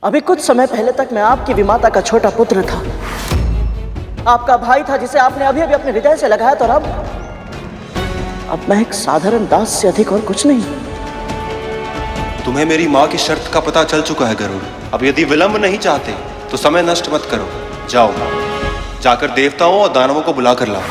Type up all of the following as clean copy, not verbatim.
अभी कुछ समय पहले तक मैं आपकी विमाता का छोटा पुत्र था, आपका भाई था जिसे आपने अभी अभी अपने हृदय से लगाया, तो अब मैं एक साधारण दास से अधिक और कुछ नहीं। तुम्हें मेरी माँ की शर्त का पता चल चुका है गरुड़। अब यदि विलंब नहीं चाहते तो समय नष्ट मत करो। जाओ, जाकर देवताओं और दानवों को बुला कर लाओ।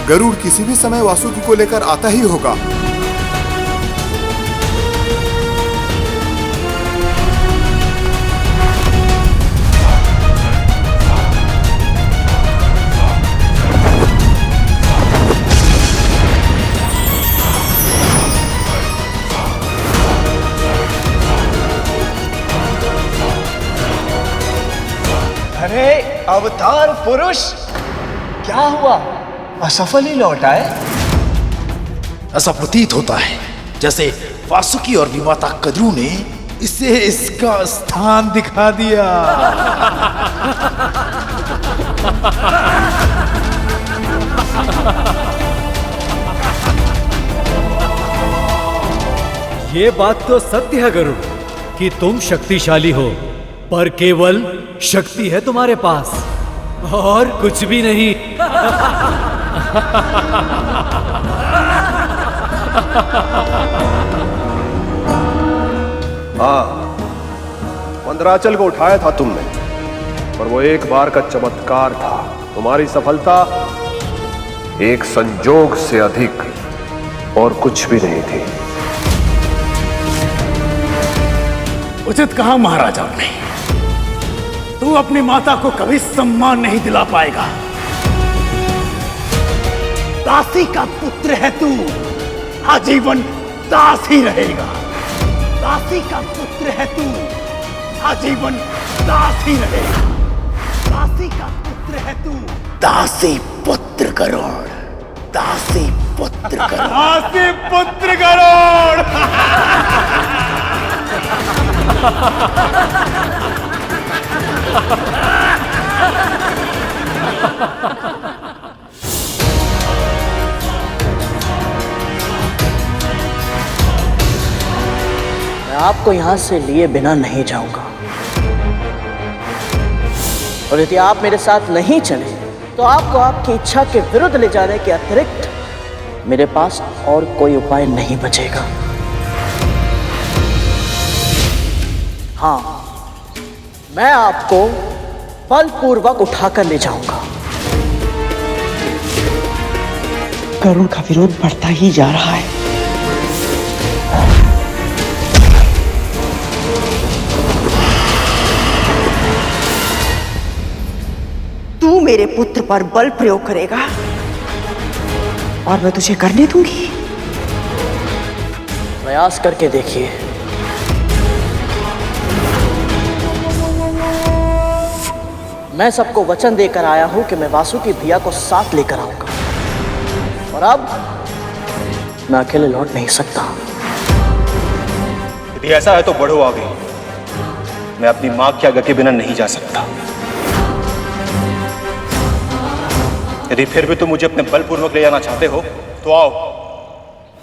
गरुड़ किसी भी समय वासुकी को लेकर आता ही होगा। अरे अवतार पुरुष, क्या हुआ? असफल ही लौट आए? ऐसा प्रतीत होता है जैसे वासुकी और विमाता कद्रू ने इसे इसका स्थान दिखा दिया। ये बात तो सत्य है गरुड़ कि तुम शक्तिशाली हो, पर केवल शक्ति है तुम्हारे पास और कुछ भी नहीं। हाँ, मंदराचल को उठाया था तुमने, पर वो एक बार का चमत्कार था। तुम्हारी सफलता एक संजोग से अधिक और कुछ भी नहीं थी। उचित कहा महाराजा ने। तू अपनी माता को कभी सम्मान नहीं दिला पाएगा। दासी का पुत्र है तू, आजीवन दास ही रहेगा। दासी का पुत्र है तू, आजीवन दास ही रहेगा। दासी का पुत्र है तू, दासी पुत्र गरुड़, दासी पुत्र गरुड़, दासी पुत्र गरुड़। मैं आपको यहां से लिए बिना नहीं जाऊंगा, और यदि आप मेरे साथ नहीं चले तो आपको आपकी इच्छा के विरुद्ध ले जाने के अतिरिक्त मेरे पास और कोई उपाय नहीं बचेगा। हाँ, मैं आपको बलपूर्वक उठाकर ले जाऊंगा। गरुड़ का विरोध बढ़ता ही जा रहा है। तू मेरे पुत्र पर बल प्रयोग करेगा और मैं तुझे करने दूंगी। प्रयास करके देखिए। मैं सबको वचन देकर आया हूं कि मैं वासुकी भैया को साथ लेकर आऊंगा, और अब मैं अकेले लौट नहीं सकता। यदि ऐसा है तो बढ़ो आगे। मैं अपनी मां की आज्ञा के बिना नहीं जा सकता। यदि फिर भी तुम मुझे अपने बलपूर्वक ले जाना चाहते हो तो आओ,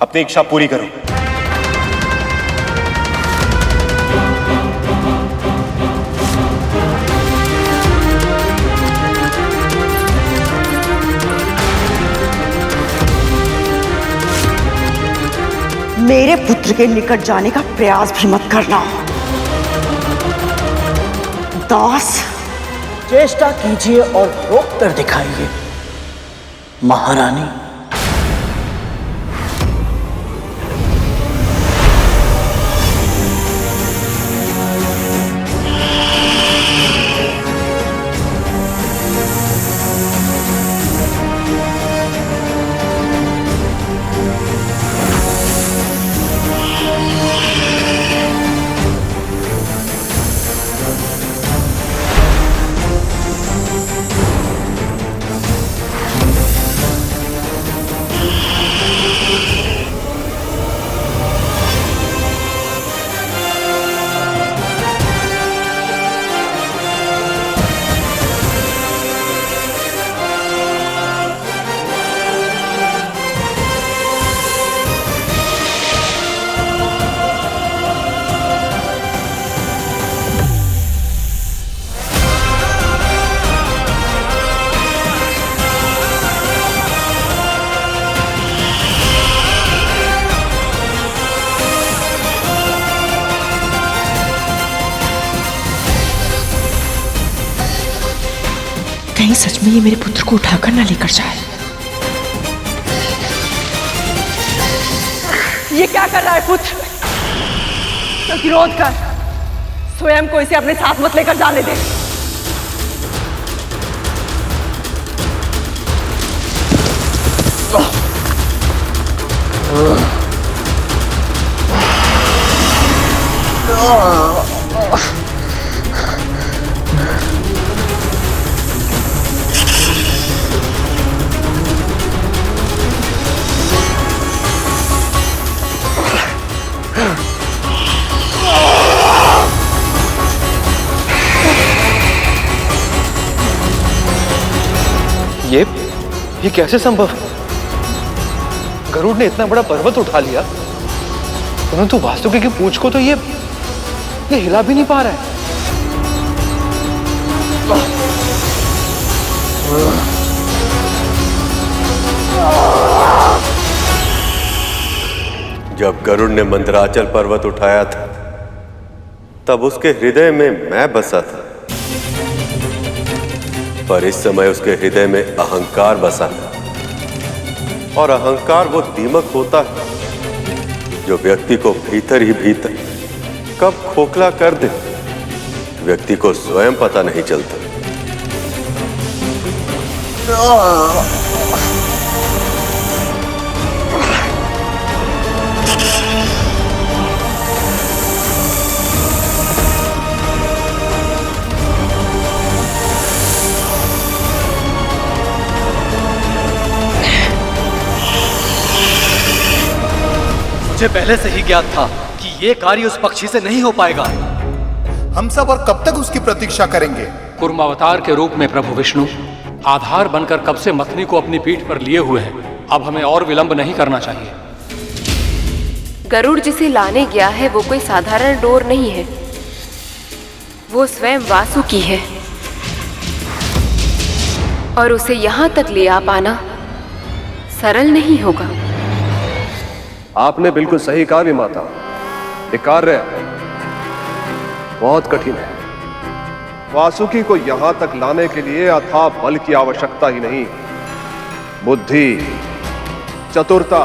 अपनी इच्छा पूरी करो। मेरे पुत्र के निकट जाने का प्रयास भी मत करना। दास, चेष्टा कीजिए और रोक कर दिखाइए महारानी। कहीं सच में ये मेरे पुत्र को उठाकर ना लेकर जाए। ये क्या कर रहा है पुत्र? प्रतिरोध कर, स्वयं को इसे अपने साथ मत लेकर जाने दे। ये कैसे संभव? गरुड़ ने इतना बड़ा पर्वत उठा लिया, परंतु वासुकी की पूंछ को तो ये हिला भी नहीं पा रहा है। जब गरुड़ ने मंदराचल पर्वत उठाया था, तब उसके हृदय में मैं बसा था, पर इस समय उसके हृदय में अहंकार बसा है। और अहंकार वो दीमक होता है जो व्यक्ति को भीतर ही भीतर कब खोखला कर दे, व्यक्ति को स्वयं पता नहीं चलता। मुझे पहले से ही ज्ञात था कि ये कार्य उस पक्षी से नहीं हो पाएगा। हम सब और कब तक उसकी प्रतीक्षा करेंगे? कुर्म अवतार के रूप में प्रभु विष्णु आधार बनकर कब से मथनी को अपनी पीठ पर लिए हुए हैं। अब हमें और विलंब नहीं करना चाहिए। गरुड़ जिसे लाने गया है वो कोई साधारण डोर नहीं है, वो स्वयं वासुकी है, और उसे यहाँ तक ले आ पाना सरल नहीं होगा। आपने बिल्कुल सही कहा विमाता, ये कार्य बहुत कठिन है। वासुकी को यहां तक लाने के लिए अथाह बल की आवश्यकता ही नहीं, बुद्धि, चतुरता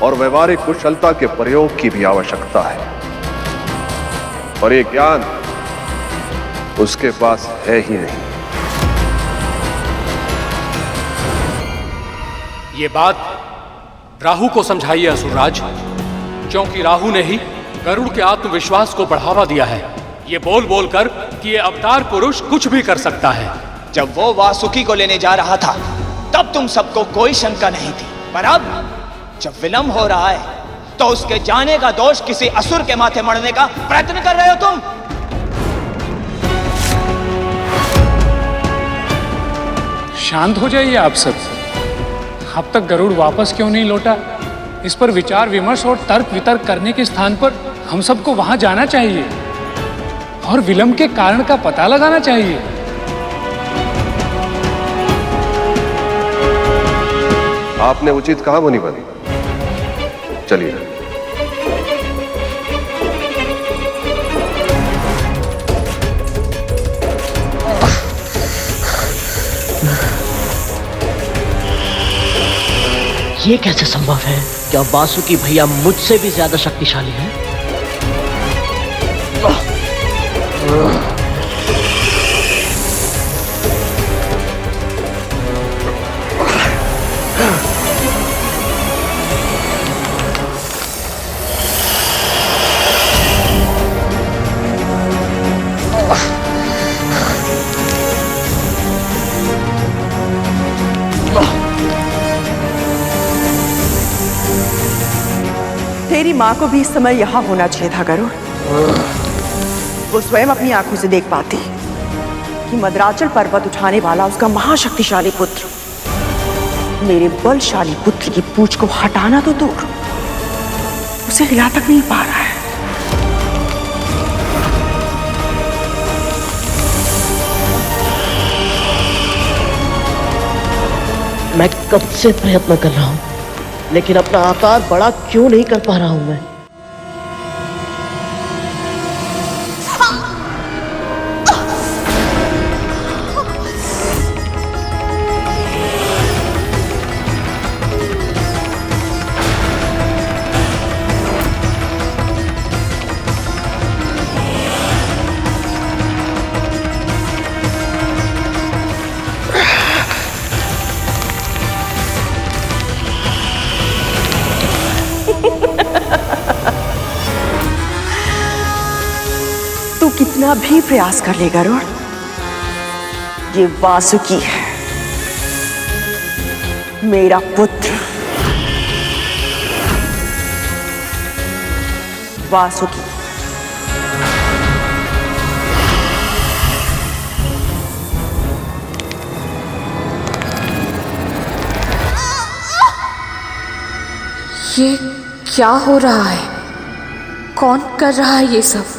और व्यवहारिक कुशलता के प्रयोग की भी आवश्यकता है, और ये ज्ञान उसके पास है ही नहीं। ये बात राहु को समझाइए असुरराज, क्योंकि राहु ने ही गरुड़ के आत्मविश्वास को बढ़ावा दिया है, ये बोल बोल कर कि ये अवतार पुरुष कुछ भी कर सकता है। जब वो वासुकी को लेने जा रहा था तब तुम सबको कोई शंका नहीं थी, पर अब जब विलंब हो रहा है तो उसके जाने का दोष किसी असुर के माथे मढ़ने का प्रयत्न कर रहे हो तुम। शांत हो जाइए आप सब। अब तक गरुड़ वापस क्यों नहीं लौटा, इस पर विचार विमर्श और तर्क वितर्क करने के स्थान पर हम सबको वहां जाना चाहिए और विलंब के कारण का पता लगाना चाहिए। आपने उचित कहा मुनिवर, चलिए। ये कैसे संभव है? क्या वासुकी भैया मुझसे भी ज्यादा शक्तिशाली है? तेरी माँ को भी इस समय यहाँ होना चाहिए था गरुड़। वो स्वयं अपनी आंखों से देख पाती कि मंदराचल पर्वत उठाने वाला उसका महाशक्तिशाली पुत्र मेरे बलशाली पुत्र की पूंछ को हटाना तो दूर, उसे हिला तक नहीं पा रहा है। मैं कब से प्रयत्न कर रहा हूं, लेकिन अपना आकार बड़ा क्यों नहीं कर पा रहा हूं मैं? कितना भी प्रयास कर ले गरुड़, ये वासुकी है, मेरा पुत्र वासुकी। ये क्या हो रहा है? कौन कर रहा है ये सब?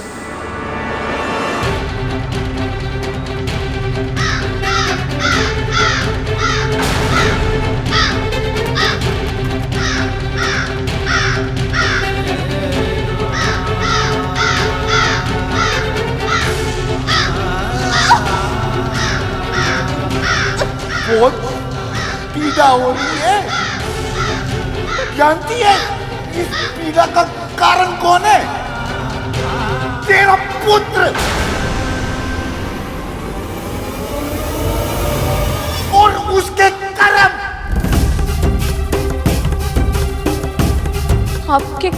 बहुत पीड़ा हो रही है। जानती है इस पीड़ा का कारण कौन है? तेरा पुत्र और उसके कर्म। आपके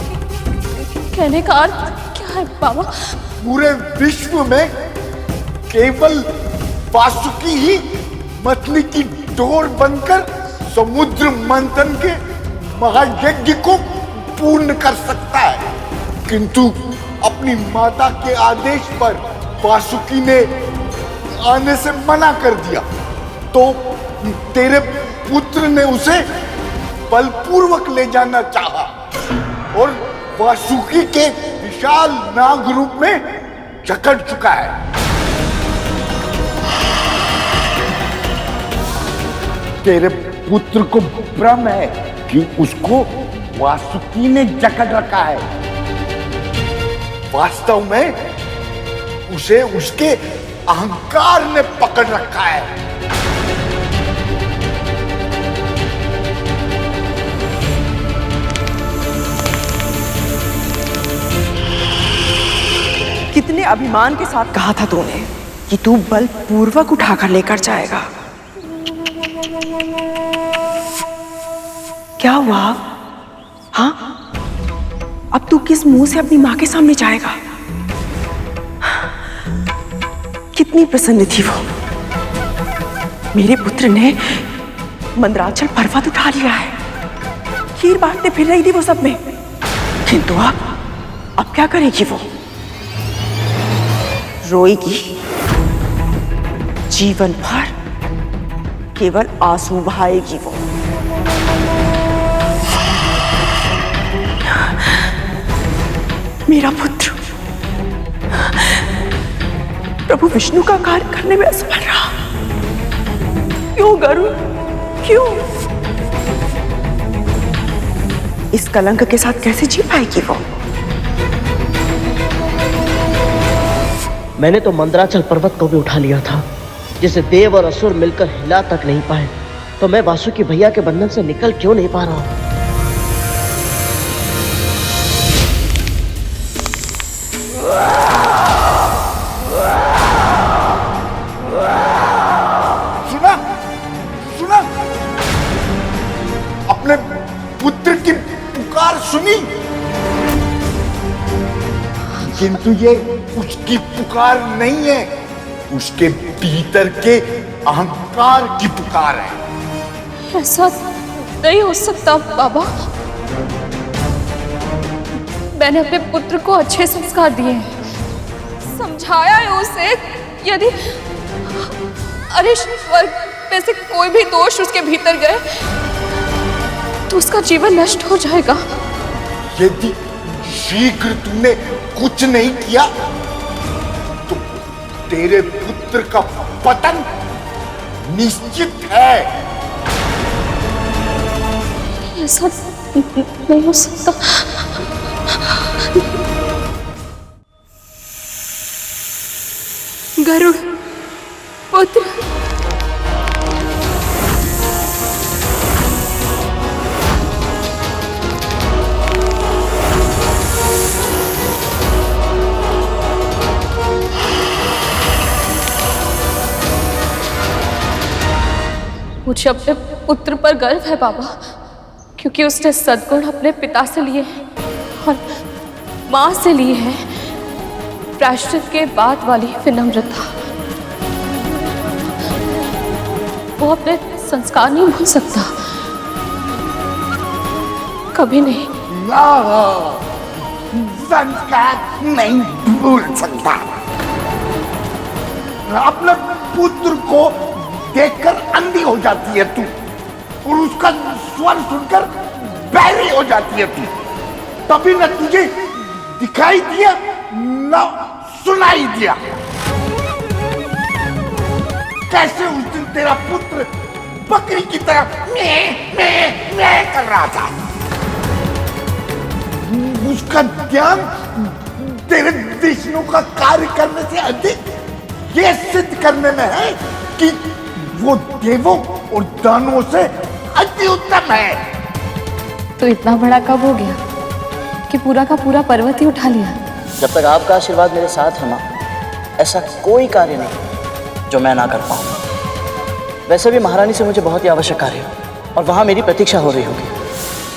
कहने का अर्थ क्या है बाबा? पूरे विश्व में केवल वासुकी ही मछली की डोर बनकर समुद्र मंथन के महायज्ञ को पूर्ण कर सकता है, किंतु अपनी माता के आदेश पर वासुकी ने आने से मना कर दिया, तो तेरे पुत्र ने उसे बलपूर्वक ले जाना चाहा और वासुकी के विशाल नाग रूप में जकड़ चुका है। तेरे पुत्र को भ्रम है कि उसको वासुकी ने जकड़ रखा है। वास्तव में उसे उसके अहंकार ने पकड़ रखा है। कितने अभिमान के साथ कहा था तूने कि तू बलपूर्वक उठाकर लेकर जाएगा। क्या हुआ? हाँ, अब तू किस मुंह से अपनी मां के सामने जाएगा? कितनी प्रसन्न थी वो। मेरे पुत्र ने मंदराचल पर्वत उठा लिया है, खीर बांटने फिर रही थी वो सब में, किंतु अब क्या करेगी वो? रोएगी जीवन भर, केवल आंसू बहाएगी वो। मेरा पुत्र प्रभु विष्णु का कार्य करने में असफल रहा। क्यों गरुड़, क्यों? इस कलंक के साथ कैसे जी पाएगी वो? मैंने तो मंदराचल पर्वत को भी उठा लिया था, जिसे देव और असुर मिलकर हिला तक नहीं पाए, तो मैं वासुकी भैया के बंधन से निकल क्यों नहीं पा रहा हूं? सुना, सुना, अपने पुत्र की पुकार सुनी, किंतु ये उसकी पुकार नहीं है, उसके भीतर के अहंकार की पुकार है। ऐसा नहीं हो सकता बाबा। मैंने अपने पुत्र को अच्छे संस्कार दिए हैं, समझाया है उसे, यदि अरिष्ट में से कोई भी दोष उसके भीतर गए तो उसका जीवन नष्ट हो जाएगा। यदि शीघ्र तुमने कुछ नहीं किया तो तेरे पुत्र का पतन निश्चित है। ऐसा नहीं हो सकता। गरुड़ पुत्र, मुझे अपने पुत्र पर गर्व है बाबा, क्योंकि उसने सद्गुण अपने पिता से लिए हैं और मां से लिए हैं। प्रायश्चित के बाद वाली विनम्रता, वो अपने संस्कार नहीं भूल सकता, कभी नहीं। संस्कार नहीं भूल सकता। अपने पुत्र को देखकर अंधी हो जाती है तू, और उसका स्वर सुनकर बैरी हो जाती है तू। तभी न तुझे दिखाई दिया न सुनाई दिया। कैसे उस दिन तेरा पुत्र बकरी की तरह मैं कर रहा था। उसका ध्यान तेरे विष्णु का कार्य करने से अधिक ये सिद्ध करने में है कि वो देवों और दानवों से अति उत्तम है। तो इतना बड़ा कब हो गया कि पूरा का पूरा पर्वत ही उठा लिया? जब तक आपका आशीर्वाद मेरे साथ है माँ, ऐसा कोई कार्य नहीं जो मैं ना कर पाऊँ। वैसे भी महारानी से मुझे बहुत ही आवश्यक कार्य है और वहाँ मेरी प्रतीक्षा हो रही होगी,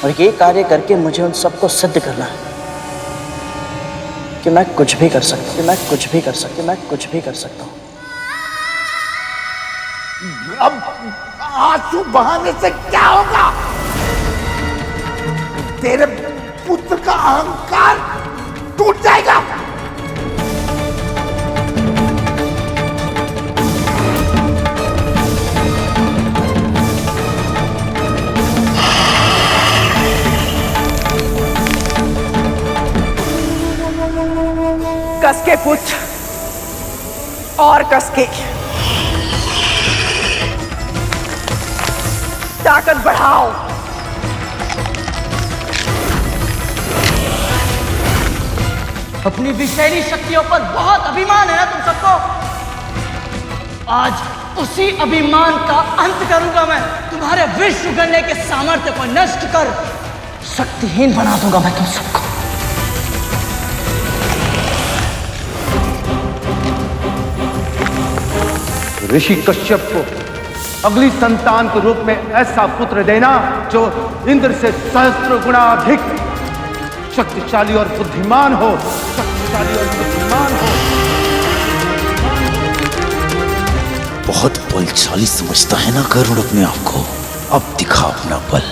और ये कार्य करके मुझे उन सबको सिद्ध करना है कि मैं कुछ भी कर सकता हूँ, मैं कुछ भी कर सकता हूँ। अब आंसू बहाने से क्या होगा? तेरे पुत्र का अहंकार टूट जाएगा। कसके पुत्र और कसके ताकत बढ़ाओ। अपनी विषैली शक्तियों पर बहुत अभिमान है ना तुम सबको। आज उसी अभिमान का अंत करूंगा मैं। तुम्हारे विश्व गणने के सामर्थ्य को नष्ट कर शक्तिहीन बना दूंगा मैं तुम सबको। ऋषि कश्यप को अगली संतान के रूप में ऐसा पुत्र देना जो इंद्र से सहस्त्र गुना अधिक शक्तिशाली और बुद्धिमान हो, बहुत बलशाली समझता है ना गरुड़ अपने आप को। अब दिखा अपना बल।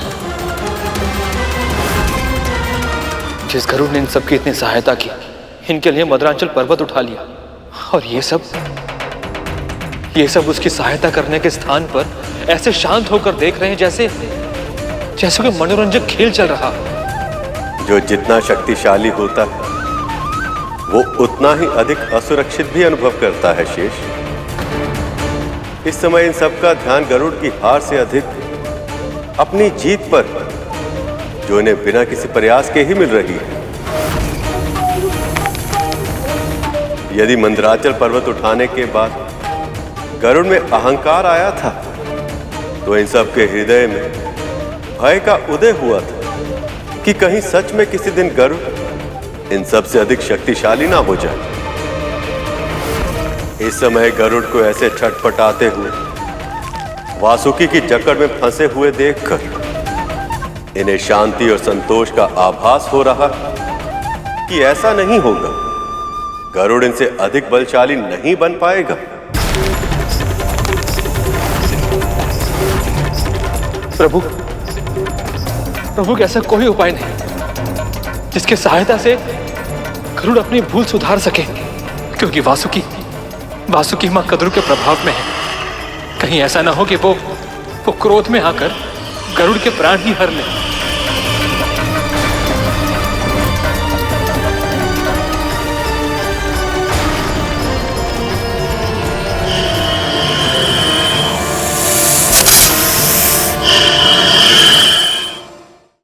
जिस गरुड़ ने इन सबकी इतनी सहायता की, इनके लिए मद्रांचल पर्वत उठा लिया, और ये सब उसकी सहायता करने के स्थान पर ऐसे शांत होकर देख रहे हैं जैसे कोई मनोरंजक खेल चल रहा। जो जितना शक्तिशाली होता है वो उतना ही अधिक असुरक्षित भी अनुभव करता है शेष। इस समय इन सबका ध्यान गरुड़ की हार से अधिक अपनी जीत पर, जो इन्हें बिना किसी प्रयास के ही मिल रही है। यदि मंदराचल पर्वत उठाने के बाद गरुड़ में अहंकार आया था, तो इन सब के हृदय में भय का उदय हुआ था कि कहीं सच में किसी दिन गरुड़ इन सब से अधिक शक्तिशाली ना हो जाए। इस समय गरुड़ को ऐसे छटपटाते हुए, वासुकी की जकड़ में फंसे हुए देखकर इन्हें शांति और संतोष का आभास हो रहा कि ऐसा नहीं होगा, गरुड़ इनसे अधिक बलशाली नहीं बन पाएगा। प्रभु ऐसा कोई उपाय नहीं जिसके सहायता से गरुड़ अपनी भूल सुधार सके, क्योंकि वासुकी मां कद्रू के प्रभाव में है। कहीं ऐसा ना हो कि वो क्रोध में आकर गरुड़ के प्राण ही हर ले।